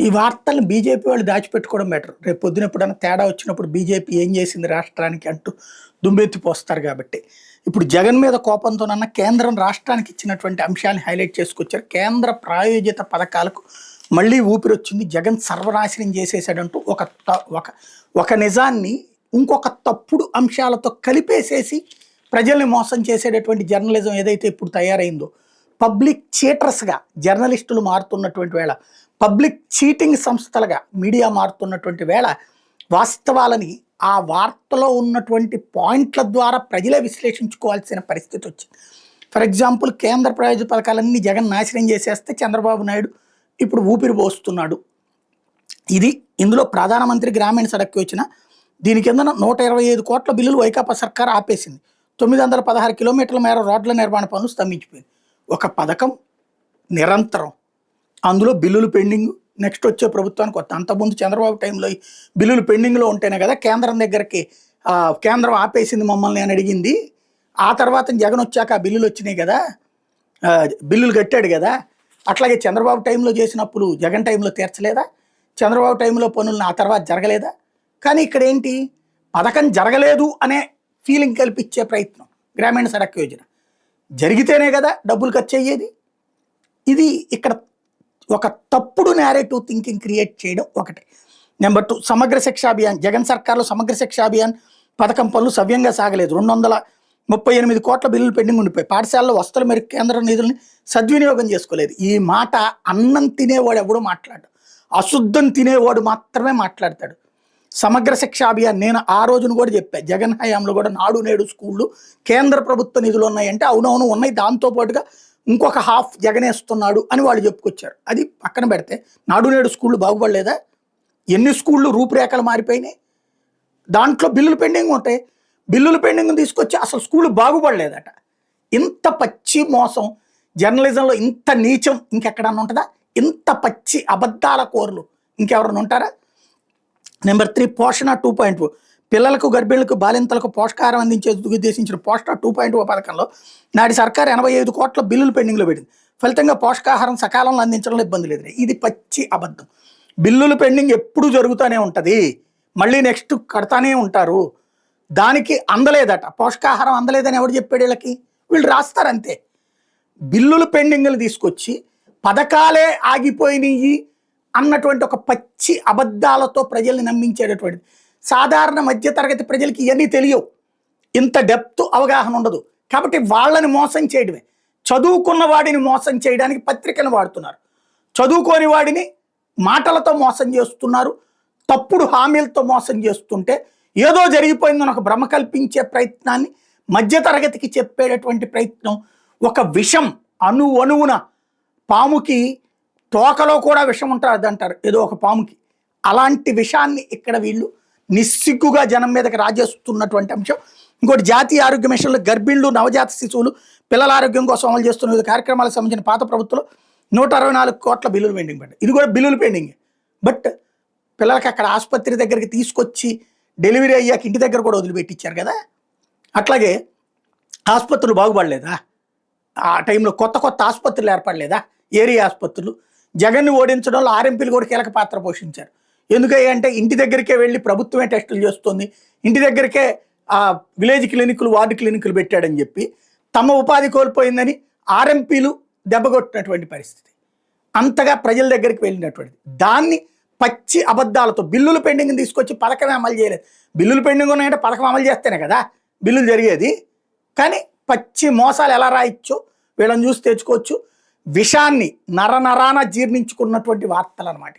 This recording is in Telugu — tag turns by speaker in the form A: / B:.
A: ఈ వార్తలను బీజేపీ వాళ్ళు దాచిపెట్టుకోవడం బెటర్. రేపు పొద్దున ఎప్పుడైనా తేడా వచ్చినప్పుడు బీజేపీ ఏం చేసింది రాష్ట్రానికి అంటూ దుమ్మెత్తిపోస్తారు కాబట్టి. ఇప్పుడు జగన్ మీద కోపంతోనన్నా కేంద్రం రాష్ట్రానికి ఇచ్చినటువంటి అంశాలను హైలైట్ చేసుకొచ్చారు. కేంద్ర ప్రాయోజిత పథకాలకు మళ్ళీ ఊపిరొచ్చింది. జగన్ సర్వనాశనం చేసేసాడంటూ ఒక నిజాన్ని ఇంకొక తప్పుడు అంశాలతో కలిపేసేసి ప్రజల్ని మోసం చేసేటటువంటి జర్నలిజం ఏదైతే ఇప్పుడు తయారైందో, పబ్లిక్ చీటర్స్గా జర్నలిస్టులు మారుతున్నటువంటి వేళ, పబ్లిక్ చీటింగ్ సంస్థలుగా మీడియా మారుతున్నటువంటి వేళ, వాస్తవాలని ఆ వార్తలో ఉన్నటువంటి పాయింట్ల ద్వారా ప్రజలే విశ్లేషించుకోవాల్సిన పరిస్థితి వచ్చింది. ఫర్ ఎగ్జాంపుల్, కేంద్ర ప్రాయోజిత పథకాలన్నీ జగన్ నాశనం చేసేస్తే చంద్రబాబు నాయుడు ఇప్పుడు ఊపిరి పోస్తున్నాడు. ఇందులో ప్రధానమంత్రి గ్రామీణ సడక్ యోజన, దీని కింద 125 కోట్ల బిల్లులు వైకాపా సర్కార్ ఆపేసింది. 916 కిలోమీటర్ల మేర రోడ్ల నిర్మాణ పనులు స్తంభించిపోయింది. ఒక పథకం నిరంతరం, అందులో బిల్లులు పెండింగ్. నెక్స్ట్ వచ్చే ప్రభుత్వానికి కొత్త. అంతకుముందు చంద్రబాబు టైంలో బిల్లులు పెండింగ్లో ఉంటేనే కదా కేంద్రం దగ్గరికి కేంద్రం ఆపేసింది మమ్మల్ని అని అడిగింది. ఆ తర్వాత జగన్ వచ్చాక ఆ బిల్లులు వచ్చినాయి కదా, బిల్లులు కట్టాడు కదా. అట్లాగే చంద్రబాబు టైంలో చేసినప్పుడు జగన్ టైంలో తీర్చలేదా? చంద్రబాబు టైంలో పనులను ఆ తర్వాత జరగలేదా? కానీ ఇక్కడ ఏంటి, పథకం జరగలేదు అనే ఫీలింగ్ కల్పించే ప్రయత్నం. గ్రామీణ సడక్ యోజన జరిగితేనే కదా డబ్బులు ఖర్చు అయ్యేది. ఇది ఇక్కడ ఒక తప్పుడు నేరేటివ్ థింకింగ్ క్రియేట్ చేయడం ఒకటి. నెంబర్ 2, సమగ్ర శిక్షా అభియాన్. జగన్ సర్కార్లో సమగ్ర శిక్షా అభియాన్ పథకం పనులు సవ్యంగా సాగలేదు. 238 కోట్ల బిల్లులు పెండింగ్ ఉండిపోయి, పాఠశాలలో వసతుల మేరకు కేంద్ర నిధుల్ని సద్వినియోగం చేసుకోలేదు. ఈ మాట అన్నం తినేవాడు ఎవడో మాట్లాడు, అశుద్ధం తినేవాడు మాత్రమే మాట్లాడతాడు. సమగ్ర శిక్షా అభియాన్ నేను ఆ రోజును కూడా చెప్పాను. జగన్ హయాంలో కూడా నాడు నేడు స్కూళ్ళు కేంద్ర ప్రభుత్వ నిధులు ఉన్నాయంటే అవునవును ఉన్నాయి, దాంతోపాటుగా ఇంకొక హాఫ్ జగనేస్తున్నాడు అని వాళ్ళు చెప్పుకొచ్చారు. అది పక్కన పెడితే నాడు నేడు స్కూళ్ళు బాగుపడలేదా? ఎన్ని స్కూళ్ళు రూపురేఖలు మారిపోయినాయి. దాంట్లో బిల్లులు పెండింగ్ ఉంటాయి. బిల్లులు పెండింగ్ తీసుకొచ్చి అసలు స్కూళ్ళు బాగుపడలేదట. ఇంత పచ్చి మోసం జర్నలిజంలో, ఇంత నీచం ఇంకెక్కడన్నా ఉంటుందా? ఇంత పచ్చి అబద్ధాల కోర్లు ఇంకెవరన్నా ఉంటారా? నెంబర్ 3, పోషణ 2.0. పిల్లలకు, గర్భిణులకు, బాలింతలకు పోషకాహారం అందించేందుకు ఉద్దేశించిన పోషణ 2.0 పథకంలో నాటి సర్కారు 85 కోట్ల బిల్లులు పెండింగ్లో పెట్టింది. ఫలితంగా పోషకాహారం సకాలంలో అందించడంలో ఇబ్బంది లేదు. ఇది పచ్చి అబద్ధం. బిల్లులు పెండింగ్ ఎప్పుడూ జరుగుతూనే ఉంటుంది, మళ్ళీ నెక్స్ట్ కడతానే ఉంటారు. దానికి అందలేదట, పోషకాహారం అందలేదని ఎవరు చెప్పాడు వీళ్ళకి? వీళ్ళు రాస్తారంతే. బిల్లులు పెండింగ్లు తీసుకొచ్చి పథకాలే ఆగిపోయినాయి అన్నటువంటి ఒక పచ్చి అబద్ధాలతో ప్రజల్ని నమ్మించేటటువంటిది. సాధారణ మధ్యతరగతి ప్రజలకి ఇవన్నీ తెలియవు, ఇంత డెప్త్ అవగాహన ఉండదు. కాబట్టి వాళ్ళని మోసం చేయడమే. చదువుకున్న వాడిని మోసం చేయడానికి పత్రికను వాడుతున్నారు, చదువుకోని వాడిని మాటలతో మోసం చేస్తున్నారు, తప్పుడు హామీలతో మోసం చేస్తుంటే ఏదో జరిగిపోయిందని ఒక భ్రమ కల్పించే ప్రయత్నాన్ని మధ్యతరగతికి చెప్పేటటువంటి ప్రయత్నం. ఒక విషం అణువున, పాముకి తోకలో కూడా విషం ఉంటుంది అంటారు ఏదో ఒక పాముకి, అలాంటి విషయాన్ని ఇక్కడ వీళ్ళు నిస్సిగ్గుగా జనం మీదకి రాజేస్తున్నటువంటి అంశం. ఇంకోటి, జాతీయ ఆరోగ్య మిషన్లో గర్భిణులు, నవజాత శిశువులు, పిల్లల ఆరోగ్యం కోసం అమలు చేస్తున్న వివిధ కార్యక్రమాలకు సంబంధించిన పాత ప్రభుత్వంలో 164 కోట్ల బిల్లులు పెండింగ్ పడ్డాయి. ఇది కూడా బిల్లులు పెండింగ్. బట్ పిల్లలకి అక్కడ ఆసుపత్రి దగ్గరికి తీసుకొచ్చి డెలివరీ అయ్యాక ఇంటి దగ్గర కూడా వదిలిపెట్టించారు కదా. అట్లాగే ఆసుపత్రులు బాగుపడలేదా? ఆ టైంలో కొత్త ఆసుపత్రులు ఏర్పడలేదా? ఏరియా ఆసుపత్రులు. జగన్ని ఓడించడంలో ఆర్ఎంపీలు కూడా కీలక పాత్ర పోషించారు. ఎందుకంటే ఇంటి దగ్గరికే వెళ్ళి ప్రభుత్వమే టెస్టులు చేస్తుంది, ఇంటి దగ్గరికే విలేజ్ క్లినిక్లు, వార్డు క్లినిక్లు పెట్టాడని చెప్పి తమ ఉపాధి కోల్పోయిందని ఆర్ఎంపీలు దెబ్బకొట్టినటువంటి పరిస్థితి. అంతగా ప్రజల దగ్గరికి వెళ్ళినటువంటిది. దాన్ని పచ్చి అబద్ధాలతో బిల్లులు పెండింగ్ తీసుకొచ్చి పథకమే అమలు చేయలేదు. బిల్లులు పెండింగ్ ఉన్నాయంటే పథకం అమలు చేస్తేనే కదా బిల్లులు జరిగేది. కానీ పచ్చి మోసాలు ఎలా రాయొచ్చో వీళ్ళని చూసి తెచ్చుకోవచ్చు. విషాన్ని నరనరాన జీర్ణించుకున్నటువంటి వార్తలు అన్నమాట.